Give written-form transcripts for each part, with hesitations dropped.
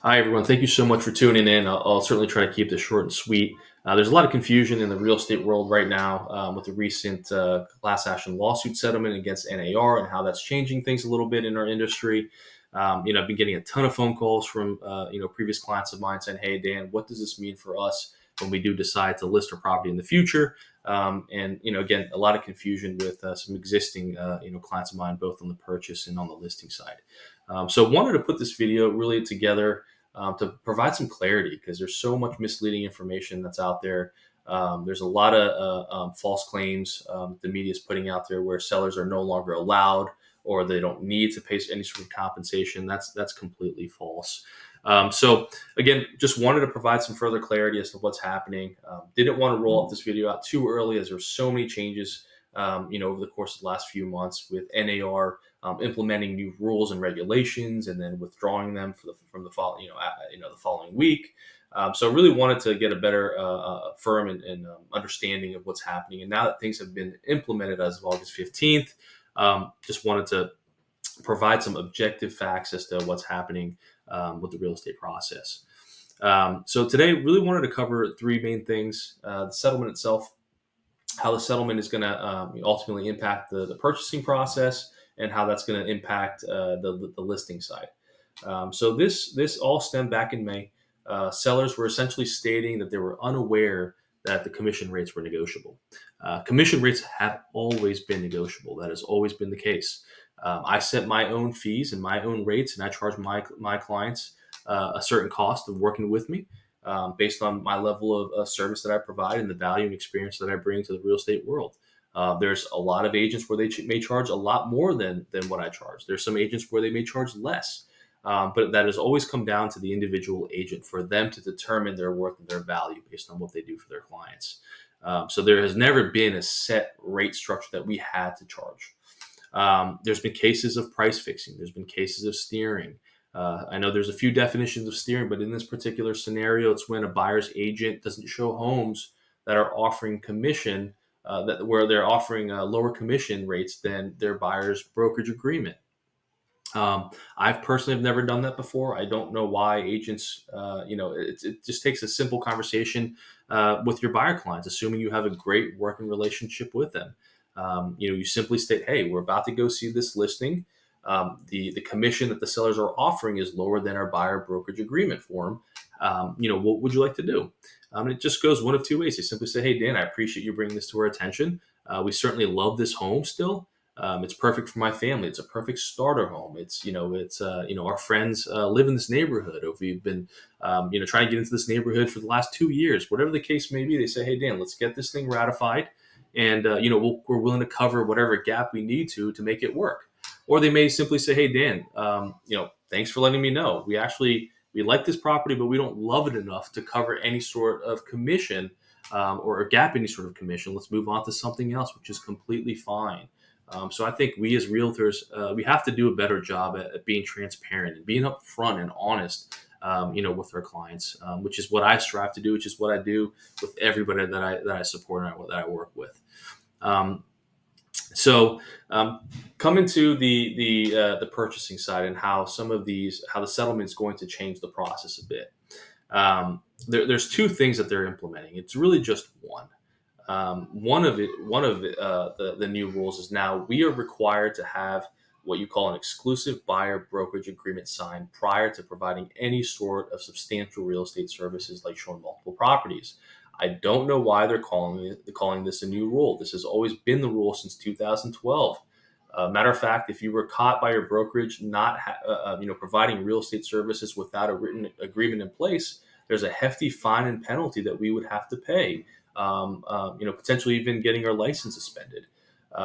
Hi, everyone. Thank you so much for tuning in. I'll certainly try to keep this short and sweet. There's a lot of confusion in the real estate world right now with the recent class action lawsuit settlement against NAR and how that's changing things a little bit in our industry. I've been getting a ton of phone calls from previous clients of mine saying, "Hey, Dan, what does this mean for us when we do decide to list our property in the future?" Again, a lot of confusion with some existing clients of mine, both on the purchase and on the listing side. So wanted to put this video really together to provide some clarity because there's so much misleading information that's out there. There's a lot of false claims the media is putting out there where sellers are no longer allowed or they don't need to pay any sort of compensation. That's completely false. So again, just wanted to provide some further clarity as to what's happening. Didn't want to roll up this video out too early as there's so many changes over the course of the last few months with NAR implementing new rules and regulations, and then withdrawing them from the the following week. So really wanted to get a better firm and understanding of what's happening. And now that things have been implemented as of August 15th, just wanted to provide some objective facts as to what's happening with the real estate process. So today, really wanted to cover three main things: the settlement itself, how the settlement is going to ultimately impact the purchasing process, and how that's going to impact the listing side. So this all stemmed back in May. Sellers were essentially stating that they were unaware that the commission rates were negotiable. Commission rates have always been negotiable. That has always been the case. I set my own fees and my own rates, and I charge my clients a certain cost of working with me based on my level of service that I provide and the value and experience that I bring to the real estate world. There's a lot of agents where they may charge a lot more than what I charge. There's some agents where they may charge less. But that has always come down to the individual agent for them to determine their worth and their value based on what they do for their clients. So there has never been a set rate structure that we had to charge. There's been cases of price fixing. There's been cases of steering. I know there's a few definitions of steering, but in this particular scenario, it's when a buyer's agent doesn't show homes that are offering commission, where they're offering lower commission rates than their buyer's brokerage agreement. I've personally have never done that before. I don't know why agents, it just takes a simple conversation with your buyer clients, assuming you have a great working relationship with them. You simply state, "Hey, we're about to go see this listing. The commission that the sellers are offering is lower than our buyer brokerage agreement form. What would you like to do?" And it just goes one of two ways. They simply say, "Hey, Dan, I appreciate you bringing this to our attention. We certainly love this home still. It's perfect for my family. It's a perfect starter home. Our friends live in this neighborhood, or we've been, trying to get into this neighborhood for the last 2 years." Whatever the case may be, they say, "Hey, Dan, let's get this thing ratified, and we're willing to cover whatever gap we need to make it work." Or they may simply say, "Hey, Dan, thanks for letting me know. We like this property, but we don't love it enough to cover any sort of commission or a gap any sort of commission. Let's move on to something else," which is completely fine. So I think we as realtors, we have to do a better job at being transparent and being upfront and honest, with our clients, which is what I strive to do, which is what I do with everybody that I support and that I work with. So coming to the purchasing side and how how the settlement is going to change the process a bit. There's two things that they're implementing. It's really just one. One of the new rules is now we are required to have what you call an exclusive buyer brokerage agreement signed prior to providing any sort of substantial real estate services like showing multiple properties. I don't know why they're calling this a new rule. This has always been the rule since 2012. Matter of fact, if you were caught by your brokerage not providing real estate services without a written agreement in place, there's a hefty fine and penalty that we would have to pay. Potentially even getting our license suspended.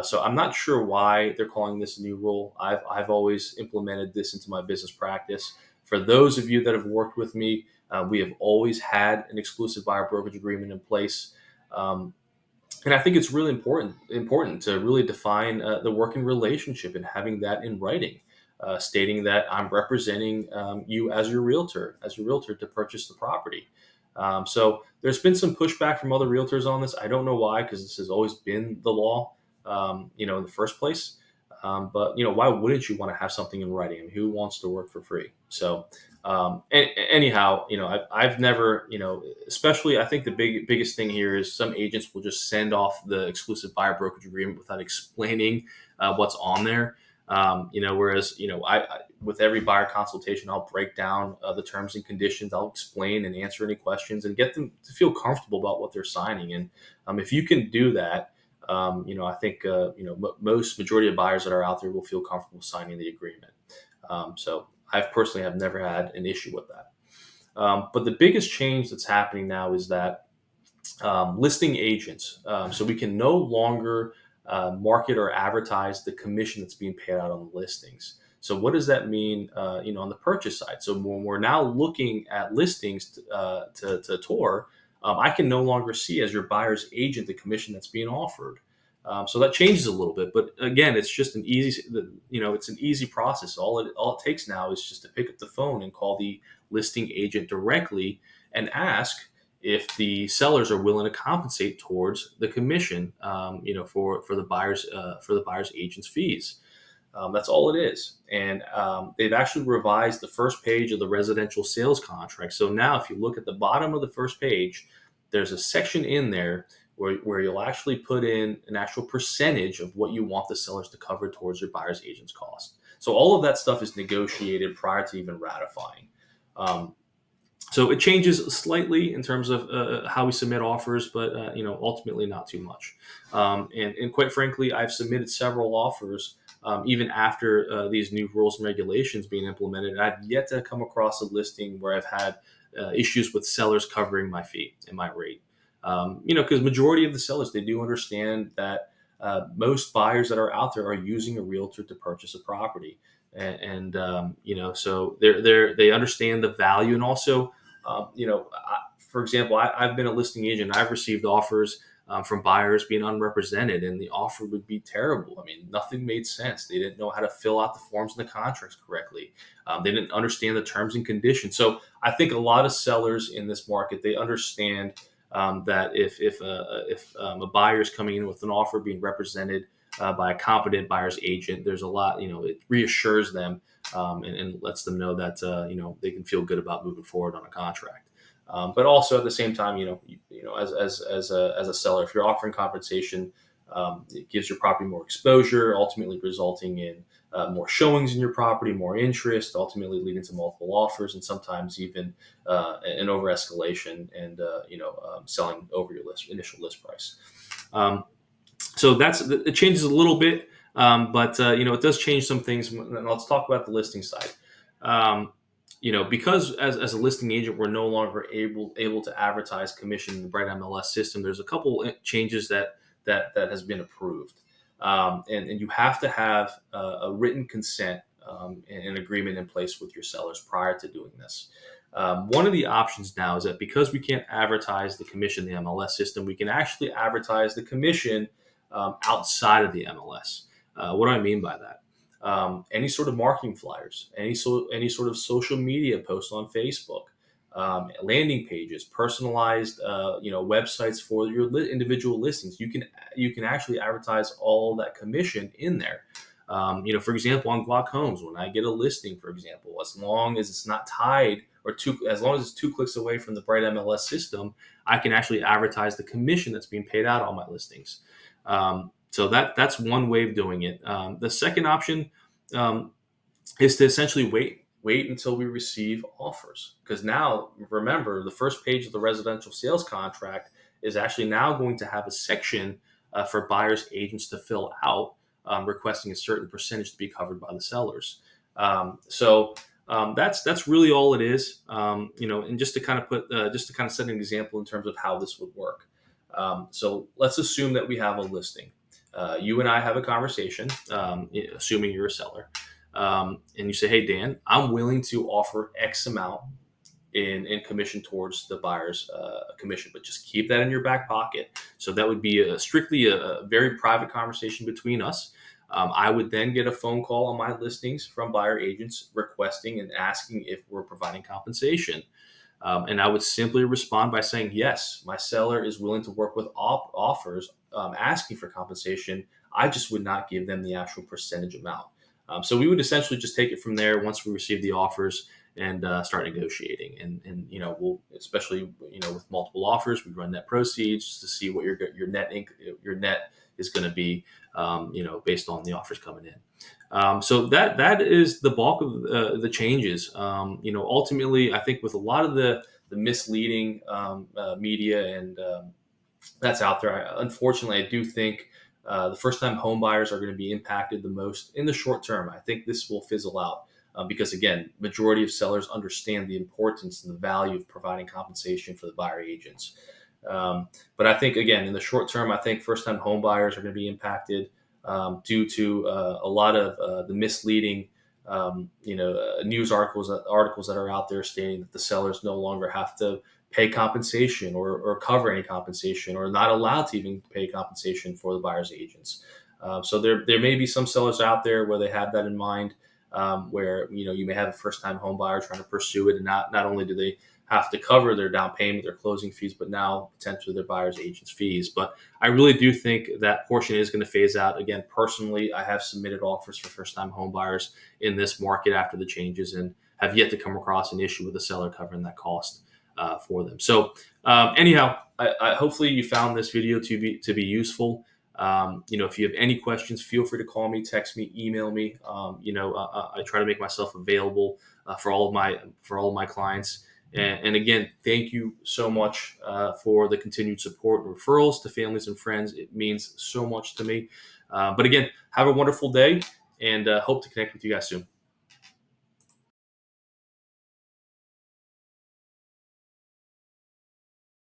So I'm not sure why they're calling this a new rule. I've always implemented this into my business practice. For those of you that have worked with me, we have always had an exclusive buyer brokerage agreement in place. And I think it's really important to really define the working relationship and having that in writing, stating that I'm representing you as your realtor to purchase the property. So there's been some pushback from other realtors on this. I don't know why, because this has always been the law, in the first place. But why wouldn't you want to have something in writing? I mean, who wants to work for free? So, anyhow, I've never, especially I think the biggest thing here is some agents will just send off the exclusive buyer brokerage agreement without explaining what's on there. Whereas with every buyer consultation, I'll break down the terms and conditions. I'll explain and answer any questions and get them to feel comfortable about what they're signing. And if you can do that, I think most majority of buyers that are out there will feel comfortable signing the agreement. So I've personally have never had an issue with that. But the biggest change that's happening now is that listing agents. So we can no longer market or advertise the commission that's being paid out on the listings. So what does that mean, on the purchase side? So when we're now looking at listings to tour, I can no longer see as your buyer's agent the commission that's being offered. So that changes a little bit, but again, it's just it's an easy process. All it takes now is just to pick up the phone and call the listing agent directly and ask if the sellers are willing to compensate towards the commission, for the buyer's agent's fees. That's all it is. And they've actually revised the first page of the residential sales contract. So now, if you look at the bottom of the first page, there's a section in there where you'll actually put in an actual percentage of what you want the sellers to cover towards your buyer's agent's cost. So all of that stuff is negotiated prior to even ratifying. So it changes slightly in terms of how we submit offers, but ultimately not too much. And quite frankly, I've submitted several offers even after these new rules and regulations being implemented. I've yet to come across a listing where I've had issues with sellers covering my fee and my rate. Because majority of the sellers, they do understand that most buyers that are out there are using a realtor to purchase a property, so they understand the value. And also, for example, I've been a listing agent. I've received offers from buyers being unrepresented, and the offer would be terrible. I mean, nothing made sense. They didn't know how to fill out the forms and the contracts correctly. They didn't understand the terms and conditions. So I think a lot of sellers in this market, they understand that if a buyer is coming in with an offer being represented by a competent buyer's agent, there's a lot, it reassures them and lets them know that they can feel good about moving forward on a contract. But also at the same time, as a seller, if you're offering compensation, it gives your property more exposure, ultimately resulting in more showings in your property, more interest, ultimately leading to multiple offers, and sometimes even an over escalation and selling over your initial list price. So it changes a little bit, but it does change some things. And let's talk about the listing side. Because as a listing agent, we're no longer able to advertise commission in the Bright MLS system. There's a couple changes that has been approved, and you have to have a written consent and an agreement in place with your sellers prior to doing this. One of the options now is that because we can't advertise the commission in the MLS system, we can actually advertise the commission outside of the MLS. What do I mean by that? Any sort of marketing flyers, any sort of social media posts on Facebook, landing pages, personalized websites for your individual listings. You can actually advertise all that commission in there. For example, on Glock Homes, when I get a listing, for example, as long as it's not tied as long as it's 2 clicks away from the Bright MLS system, I can actually advertise the commission that's being paid out on my listings. So that's one way of doing it. The second option is to essentially wait until we receive offers. Because now, remember, the first page of the residential sales contract is actually now going to have a section for buyers agents to fill out, requesting a certain percentage to be covered by the sellers. That's really all it is. And just to kind of set an example in terms of how this would work. So let's assume that we have a listing. You and I have a conversation, assuming you're a seller, and you say, "Hey, Dan, I'm willing to offer X amount in commission towards the buyer's commission, but just keep that in your back pocket." So that would be strictly a very private conversation between us. I would then get a phone call on my listings from buyer agents requesting and asking if we're providing compensation. And I would simply respond by saying, yes, my seller is willing to work with offers asking for compensation. I just would not give them the actual percentage amount. So we would essentially just take it from there once we receive the offers and start negotiating. And we'll, especially with multiple offers, we run net proceeds to see what your net is going to be, based on the offers coming in. So that is the bulk of the changes. Ultimately, I think with a lot of the misleading media and that's out there. Unfortunately, I do think the first-time home buyers are going to be impacted the most in the short term. I think this will fizzle out because, again, majority of sellers understand the importance and the value of providing compensation for the buyer agents. But I think, again, in the short term, I think first-time home buyers are going to be impacted due to a lot of the misleading news articles that are out there stating that the sellers no longer have to pay compensation or cover any compensation or not allowed to even pay compensation for the buyer's agents. So there may be some sellers out there where they have that in mind, where you may have a first time home buyer trying to pursue it, and not only do they have to cover their down payment, their closing fees, but now potentially their buyer's agent's fees. But I really do think that portion is going to phase out. Again, personally, I have submitted offers for first time home buyers in this market after the changes and have yet to come across an issue with the seller covering that cost for them. So anyhow, I hopefully you found this video to be useful. If you have any questions, feel free to call me, text me, email me. I try to make myself available for all of my clients. And again, thank you so much for the continued support and referrals to families and friends. It means so much to me. But again, have a wonderful day and hope to connect with you guys soon.